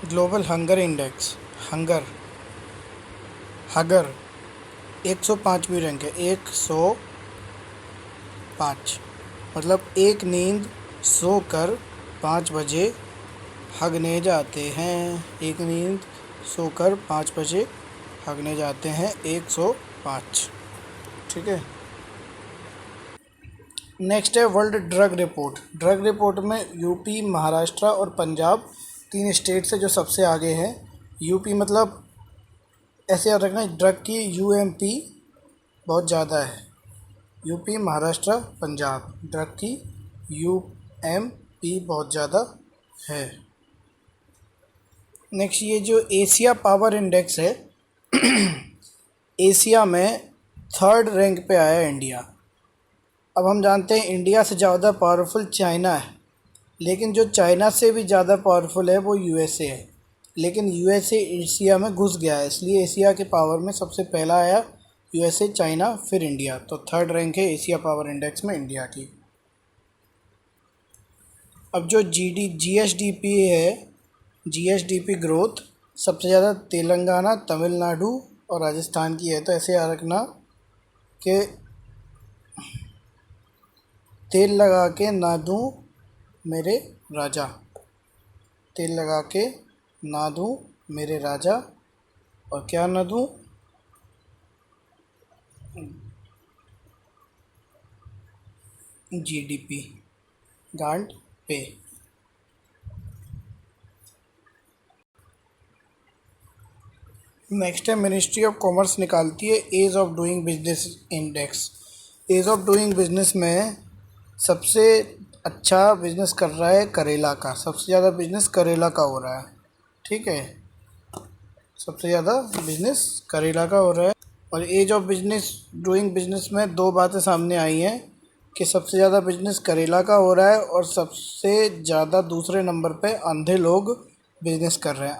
Global hunger index, hunger हगर 105वीं rank है। 105 मतलब एक नींद सोकर 5 बजे हगने जाते हैं। एक नींद सोकर 5 बजे हगने जाते हैं 105। ठीक है। नेक्स्ट है world drug report. Drug report में यूपी, महाराष्ट्र और पंजाब 3 स्टेट्स है जो सबसे आगे हैं। यूपी मतलब ऐसे याद रखना, ड्रग की यूएमपी बहुत ज़्यादा है। यूपी, महाराष्ट्र, पंजाब ड्रग की यूएमपी बहुत ज़्यादा है। नेक्स्ट ये जो एशिया पावर इंडेक्स है, एशिया में 3rd रैंक पे आया है इंडिया। अब हम जानते हैं इंडिया से ज़्यादा पावरफुल चाइना है, लेकिन जो चाइना से भी ज़्यादा पावरफुल है वो यूएसए है। लेकिन यूएसए एशिया में घुस गया है, इसलिए एशिया के पावर में सबसे पहला आया यूएसए, चाइना, फिर इंडिया। तो 3rd रैंक है एशिया पावर इंडेक्स में इंडिया की। अब जो जीएसडीपी है, जीएसडीपी ग्रोथ सबसे ज़्यादा तेलंगाना, तमिलनाडु और राजस्थान की है। तो ऐसे याद रखना कि तेल लगा के ना दूँ मेरे राजा, तेल लगा के ना दूँ मेरे राजा, और क्या ना दूँ, जीडीपी, गांड पे। नेक्स्ट है मिनिस्ट्री ऑफ कॉमर्स निकालती है ease of doing business index. Ease of doing business में सबसे अच्छा बिजनेस कर रहा है करेला का, सबसे ज़्यादा बिजनेस करेला का हो रहा है। ठीक है, सबसे ज़्यादा बिजनेस करेला का हो रहा है। और ease of business doing business में 2 बातें सामने आई हैं कि सबसे ज़्यादा बिजनेस करेला का हो रहा है और सबसे ज़्यादा दूसरे नंबर पे अंधे लोग बिजनेस कर रहे हैं।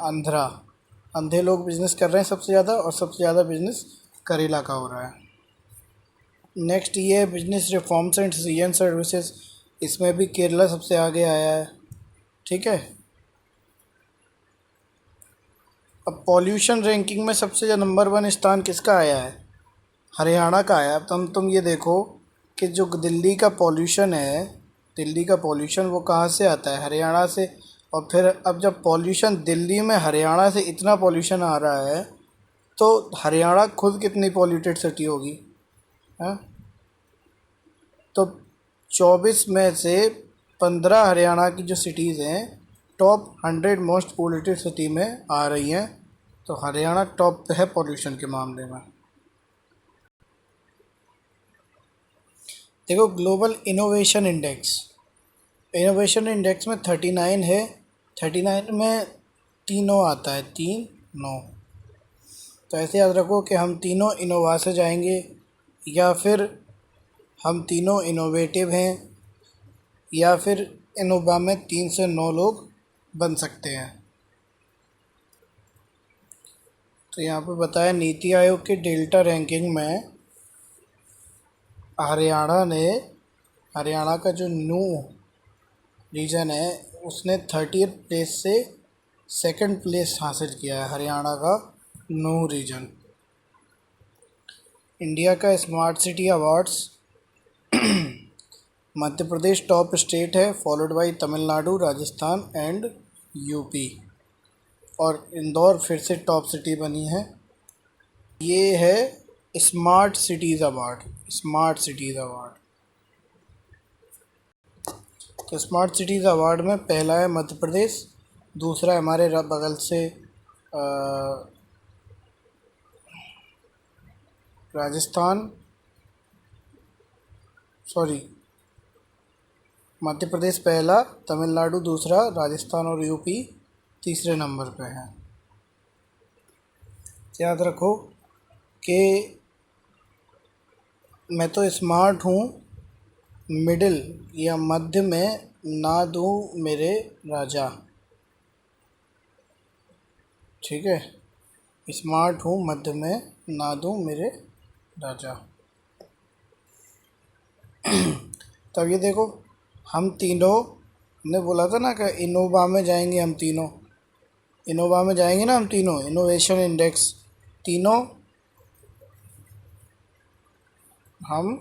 अंधे लोग बिजनेस कर रहे हैं सबसे ज़्यादा, और सबसे ज़्यादा बिजनेस करेला का हो रहा है। नेक्स्ट ये है business reforms and citizen services. इसमें भी केरला सबसे आगे आया है। ठीक है। अब पॉल्यूशन रैंकिंग में सबसे ज़्यादा नंबर 1 स्थान किसका आया है? हरियाणा का आया। अब तुम ये देखो कि जो दिल्ली का पॉल्यूशन है, दिल्ली का पॉल्यूशन वो कहाँ से आता है? हरियाणा से। और फिर अब जब पॉल्यूशन दिल्ली में हरियाणा से इतना पॉल्यूशन आ रहा है, तो हरियाणा खुद कितनी पॉल्यूटेड सिटी होगी? हाँ, तो 24 में से 15 हरियाणा की जो सिटीज़ हैं टॉप 100 मोस्ट पॉल्यूटेड सिटी में आ रही हैं। तो हरियाणा टॉप पे है पॉल्यूशन के मामले में। देखो global innovation index, innovation index में 39 है। 39 में तीनों आता है, 3 9। तो ऐसे याद रखो कि हम तीनों इनोवा से जाएंगे, या फिर हम तीनों इनोवेटिव हैं, या फिर इनोवा में 3 से 9 लोग बन सकते हैं। तो यहाँ पे बताया नीति आयोग की डेल्टा रैंकिंग में हरियाणा का जो न्यू रीजन है उसने 30th प्लेस से 2nd प्लेस हासिल किया है। हरियाणा का न्यू रीजन। इंडिया का smart city awards, Madhya Pradesh top state है, followed by Tamil Nadu, Rajasthan and UP. और इंदौर फिर से टॉप सिटी बनी है। ये है smart cities award, smart cities award. तो स्मार्ट सिटीज़ अवार्ड में पहला है मध्य प्रदेश, दूसरा हमारे बगल से राजस्थान, सॉरी, मध्य प्रदेश पहला, तमिलनाडु दूसरा, राजस्थान और यूपी तीसरे नंबर पे हैं। याद रखो कि मैं तो स्मार्ट हूँ, मिडिल या मध्य में ना दूँ मेरे राजा। ठीक है, स्मार्ट हूँ, मध्य में ना दूँ मेरे राजा। तब ये देखो, हम तीनों ने बोला था ना कि इनोवा में जाएंगे हम तीनों, इनोवा में जाएंगे ना हम तीनों, इनोवेशन इंडेक्स तीनों, हम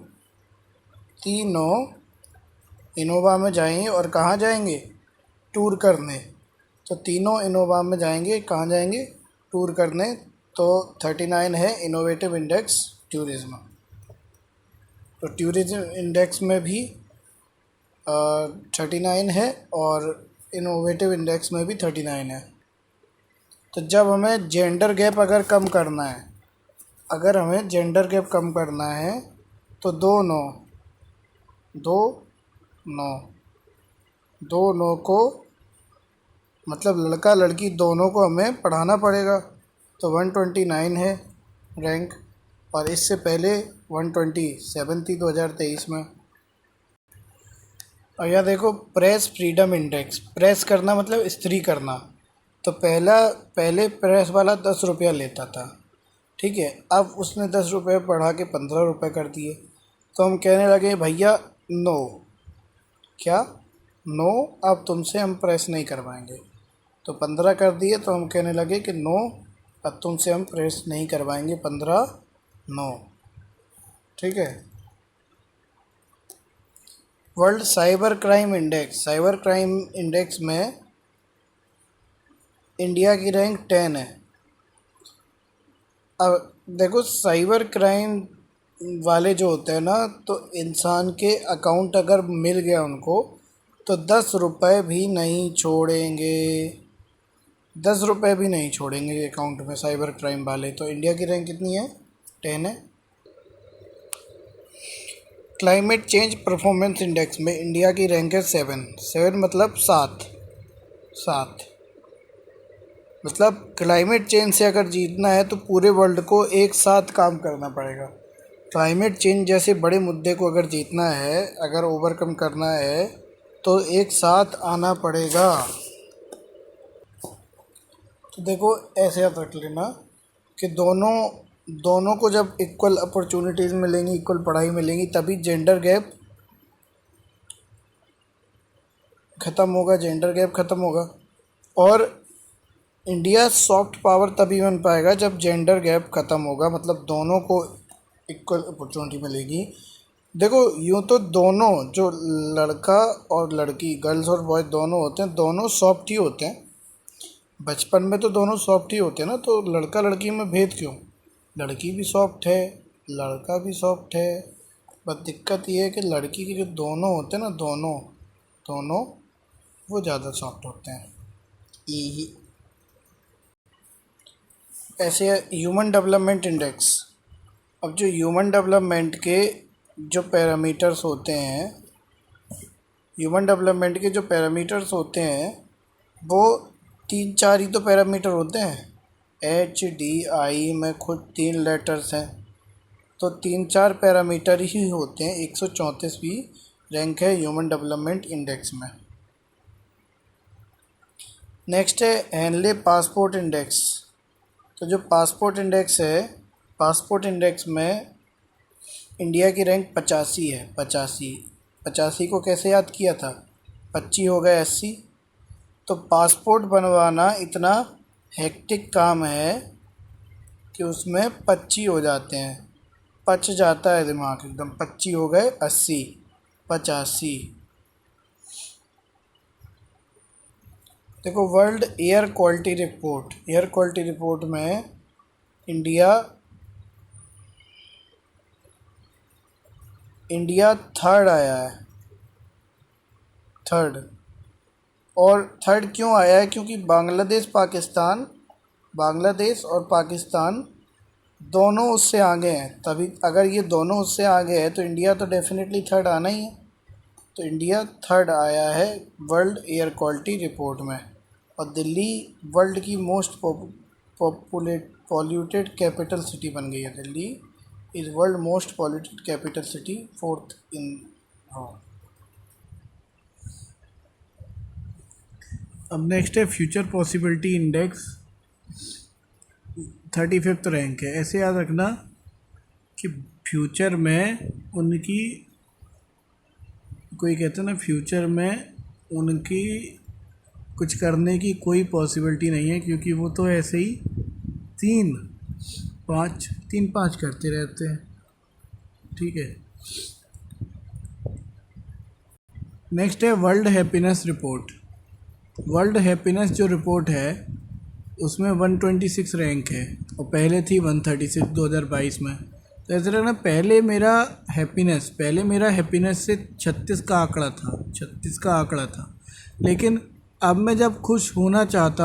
तीनों इनोवा में जाएंगे। और कहाँ जाएंगे? टूर करने। तो तीनों इनोवा में जाएंगे, कहाँ जाएंगे? टूर करने। तो 39 है इनोवेटिव इंडेक्स टूरिज्म। तो टूरिज्म इंडेक्स में भी 39 है और इनोवेटिव इंडेक्स में भी 39 है। तो जब हमें जेंडर गैप अगर कम करना है, अगर हमें जेंडर गैप कम करना है तो दो नौ को मतलब लड़का लड़की दोनों को हमें पढ़ाना पड़ेगा। तो 129 है रैंक, और इससे पहले 127 थी 2023 में। और यहाँ देखो प्रेस फ्रीडम इंडेक्स, प्रेस करना मतलब इस्त्री करना। तो पहले प्रेस वाला 10 रुपया लेता था, ठीक है, अब उसने 10 रुपये बढ़ा के 15 रुपये कर दिए। तो हम कहने लगे भैया नो, क्या नो, अब तुमसे हम प्रेस नहीं करवाएंगे। तो 15 कर दिए, तो हम कहने लगे कि नो, अब तुमसे हम प्रेस नहीं करवाएंगे, 15 नो, ठीक है। World cyber crime index, cyber crime index में इंडिया की रैंक 10 है। अब देखो साइबर क्राइम वाले जो होते हैं ना, तो इंसान के अकाउंट अगर मिल गया उनको तो 10 रुपये भी नहीं छोड़ेंगे, 10 रुपये भी नहीं छोड़ेंगे अकाउंट में साइबर क्राइम वाले। तो इंडिया की रैंक कितनी है? 10 है। क्लाइमेट चेंज परफॉर्मेंस इंडेक्स में इंडिया की रैंक है 7 मतलब 7 मतलब क्लाइमेट चेंज से अगर जीतना है तो पूरे वर्ल्ड को एक साथ काम करना पड़ेगा। क्लाइमेट चेंज जैसे बड़े मुद्दे को अगर जीतना है, अगर ओवरकम करना है, तो एक साथ आना पड़ेगा। तो देखो ऐसे याद रख लेना कि दोनों को जब इक्वल अपॉर्चुनिटीज़ मिलेंगी, इक्वल पढ़ाई मिलेंगी, तभी जेंडर गैप ख़त्म होगा, जेंडर गैप ख़त्म होगा। और इंडिया सॉफ्ट पावर तभी बन पाएगा जब जेंडर गैप ख़त्म होगा, मतलब दोनों को इक्वल अपॉर्चुनिटी मिलेगी। देखो यूँ तो दोनों, जो लड़का और लड़की, गर्ल्स और बॉयज़ दोनों होते हैं, दोनों सॉफ्ट ही होते हैं। बचपन में तो दोनों सॉफ्ट ही होते हैं ना, तो लड़का लड़की में भेद क्यों? लड़की भी सॉफ्ट है, लड़का भी सॉफ्ट है। बस दिक्कत ये है कि लड़की के जो दोनों होते हैं ना, दोनों वो ज़्यादा सॉफ्ट होते हैं। यही ऐसे ह्यूमन डेवलपमेंट इंडेक्स। अब जो ह्यूमन डेवलपमेंट के जो पैरामीटर्स होते हैं, ह्यूमन डेवलपमेंट के जो पैरामीटर्स होते हैं वो 3-4 ही तो पैरामीटर होते हैं। HDI में खुद 3 लेटर्स हैं, तो 3-4 पैरामीटर ही होते हैं। 134वीं रैंक है ह्यूमन डेवलपमेंट इंडेक्स में। नेक्स्ट है हैनले पासपोर्ट इंडेक्स। तो जो पासपोर्ट इंडेक्स है, पासपोर्ट इंडेक्स में इंडिया की रैंक 85 है। 85 को कैसे याद किया था? 25 हो गए 80। तो पासपोर्ट बनवाना इतना हेक्टिक काम है कि उसमें 25 हो जाते हैं, पच जाता है दिमाग एकदम। 25 हो गए 80, 85। देखो world air quality report, air quality report में इंडिया थर्ड आया है, थर्ड। और थर्ड क्यों आया है? क्योंकि बांग्लादेश और पाकिस्तान दोनों उससे आगे हैं। तभी अगर ये दोनों उससे आगे है तो इंडिया तो डेफिनेटली थर्ड आना ही है। तो इंडिया थर्ड आया है वर्ल्ड एयर क्वालिटी रिपोर्ट में। और दिल्ली वर्ल्ड की मोस्ट पॉल्यूटेड कैपिटल सिटी बन गई है। Delhi is world most polluted capital city, 4th इन। अब नेक्स्ट है future possibility index, 35th rank है। ऐसे याद रखना कि फ्यूचर में उनकी, कोई कहते हैं ना, फ्यूचर में उनकी कुछ करने की कोई पॉसिबिलिटी नहीं है, क्योंकि वो तो ऐसे ही 3-5 करते रहते हैं। ठीक है, नेक्स्ट है world happiness report. World happiness जो रिपोर्ट है उसमें 126 रैंक है और पहले थी 136 2022 में। तो ऐसा लग रहा पहले मेरा हैप्पीनेस से 36 का आंकड़ा था। लेकिन अब मैं जब खुश होना चाहता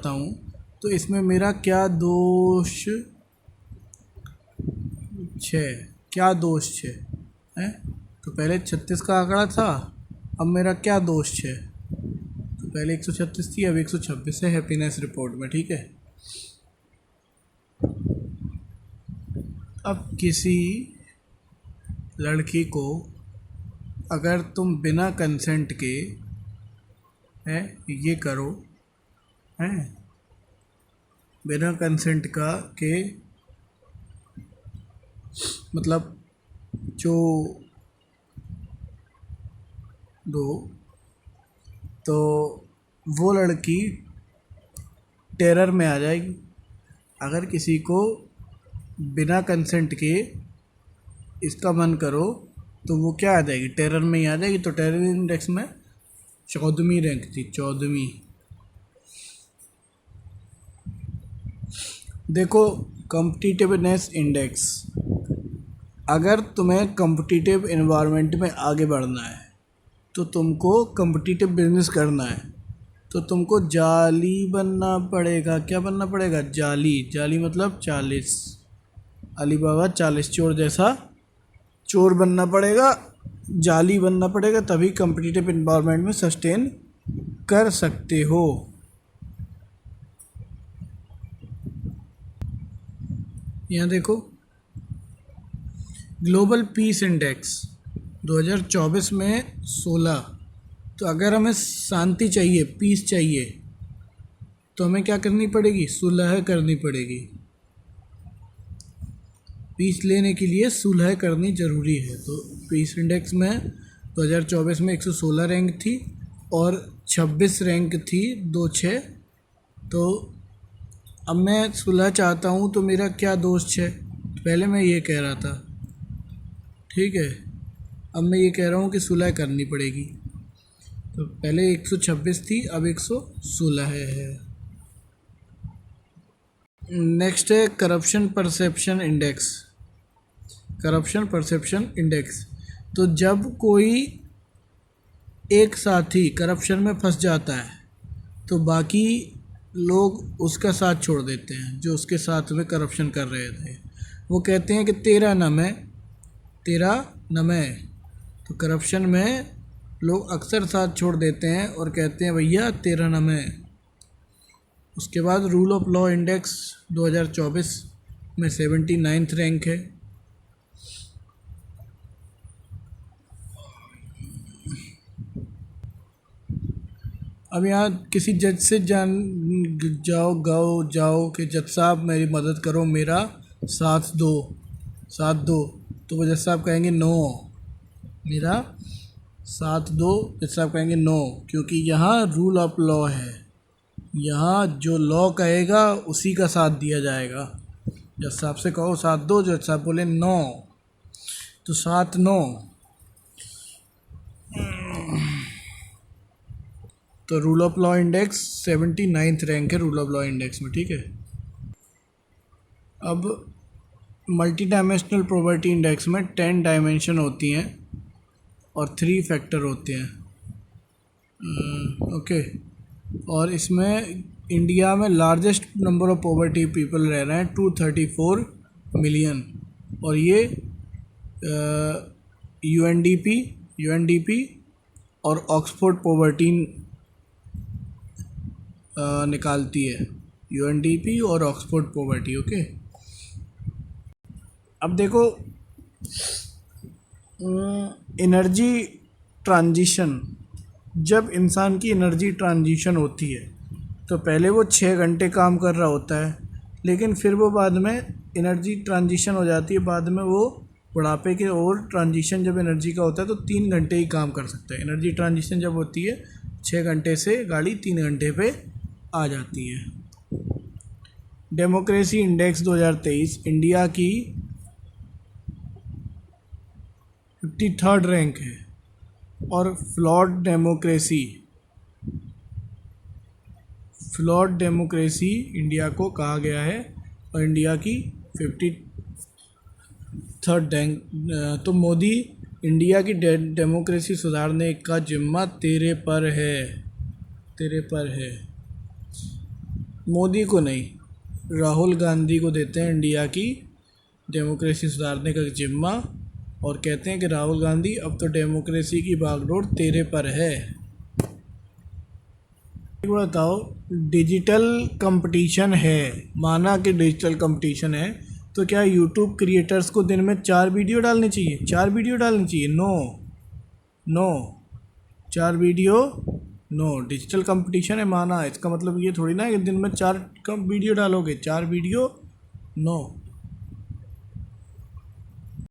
हूँ तो इसमें मेरा क्या दोष है? तो पहले 36 का आंकड़ा था, अब मेरा क्या दोष है? तो पहले 136 थी, अब 126 है हैप्पीनेस रिपोर्ट में। ठीक है, अब किसी लड़की को अगर तुम बिना कंसेंट के ये करो, बिना कंसेंट का के मतलब जो दो, तो वो लड़की टेरर में आ जाएगी। अगर किसी को बिना कंसेंट के इसका मन करो तो वो क्या आ जाएगी? टेरर में ही आ जाएगी। तो टेरर इंडेक्स में 14वीं रैंक थी, 14वीं। देखो कॉम्पिटिटिवनेस इंडेक्स, अगर तुम्हें कॉम्पिटिटिव एनवायरनमेंट में आगे बढ़ना है तो तुमको कॉम्पिटिटिव बिजनेस करना है तो तुमको जाली बनना पड़ेगा। क्या बनना पड़ेगा? जाली मतलब 40, अली बाबा 40 चोर जैसा चोर बनना पड़ेगा, जाली बनना पड़ेगा, तभी कॉम्पिटिटिव एनवायरनमेंट में सस्टेन कर सकते हो। यहाँ देखो ग्लोबल पीस इंडेक्स 2024 में 16। तो अगर हमें शांति चाहिए, पीस चाहिए, तो हमें क्या करनी पड़ेगी? सुलह करनी पड़ेगी। पीस लेने के लिए सुलह करनी ज़रूरी है। तो पीस इंडेक्स में 2024 में 116 रैंक थी और 26 रैंक थी 26। तो अब मैं सुलह चाहता हूँ तो मेरा क्या दोष है? पहले मैं ये कह रहा था, ठीक है, अब मैं ये कह रहा हूँ कि सुलह करनी पड़ेगी। तो पहले 126 थी, अब 116 है। नेक्स्ट है करप्शन परसेप्शन इंडेक्स। तो जब कोई एक साथी करप्शन में फंस जाता है तो बाकी लोग उसका साथ छोड़ देते हैं, जो उसके साथ में करप्शन कर रहे थे। वो कहते हैं कि तेरा नाम है। तो करप्शन में लोग अक्सर साथ छोड़ देते हैं और कहते हैं भैया तेरा नाम है। उसके बाद रूल ऑफ लॉ इंडेक्स 2024 में 79th रैंक है। अब यहाँ किसी जज से जाओ कि जज साहब मेरी मदद करो, मेरा साथ दो। तो वो जज साहब कहेंगे नो, मेरा साथ दो। जज साहब कहेंगे नो, क्योंकि यहाँ रूल ऑफ लॉ है। यहाँ जो लॉ कहेगा उसी का साथ दिया जाएगा। जज साहब से कहो साथ दो, जज साहब बोले नो, तो साथ नो। तो rule of law index 79th rank है रूल ऑफ लॉ इंडेक्स में। ठीक है, अब मल्टी डायमेंशनल प्रॉपर्टी इंडेक्स में 10 डायमेंशन होती हैं और 3 फैक्टर होते हैं। ओके, और इसमें इंडिया में largest number of poverty people रह रहे हैं 234 मिलियन। और ये यूएनडीपी और ऑक्सफोर्ड पॉवर्टी निकालती है, यूएनडीपी और ऑक्सफोर्ड पॉवर्टी। ओके, अब देखो एनर्जी ट्रांजिशन, जब इंसान की एनर्जी ट्रांजिशन होती है तो पहले वो 6 घंटे काम कर रहा होता है, लेकिन फिर वो बाद में एनर्जी ट्रांजिशन हो जाती है, बाद में वो बुढ़ापे के और ट्रांजिशन जब एनर्जी का होता है तो 3 घंटे ही काम कर सकता है। एनर्जी ट्रांजिशन जब होती है 6 घंटे से गाड़ी 3 घंटे पे आ जाती है। डेमोक्रेसी इंडेक्स 2023 इंडिया की 53rd रैंक है। और फ्लॉड डेमोक्रेसी इंडिया को कहा गया है, और इंडिया की 53rd रैंक। तो मोदी, इंडिया की डेमोक्रेसी सुधारने का जिम्मा तेरे पर है। मोदी को नहीं, राहुल गांधी को देते हैं इंडिया की डेमोक्रेसी सुधारने का जिम्मा, और कहते हैं कि राहुल गांधी अब तो डेमोक्रेसी की बागडोर तेरे पर है। एक बात बताओ, डिजिटल कंपटीशन है, माना कि डिजिटल कंपटीशन है, तो क्या यूट्यूब क्रिएटर्स को दिन में 4 वीडियो डालनी चाहिए? 4 वीडियो डालनी चाहिए? No 4 video no. Digital competition है, माना, इसका मतलब ये थोड़ी ना है कि दिन में 4 वीडियो डालोगे। 4 वीडियो नो।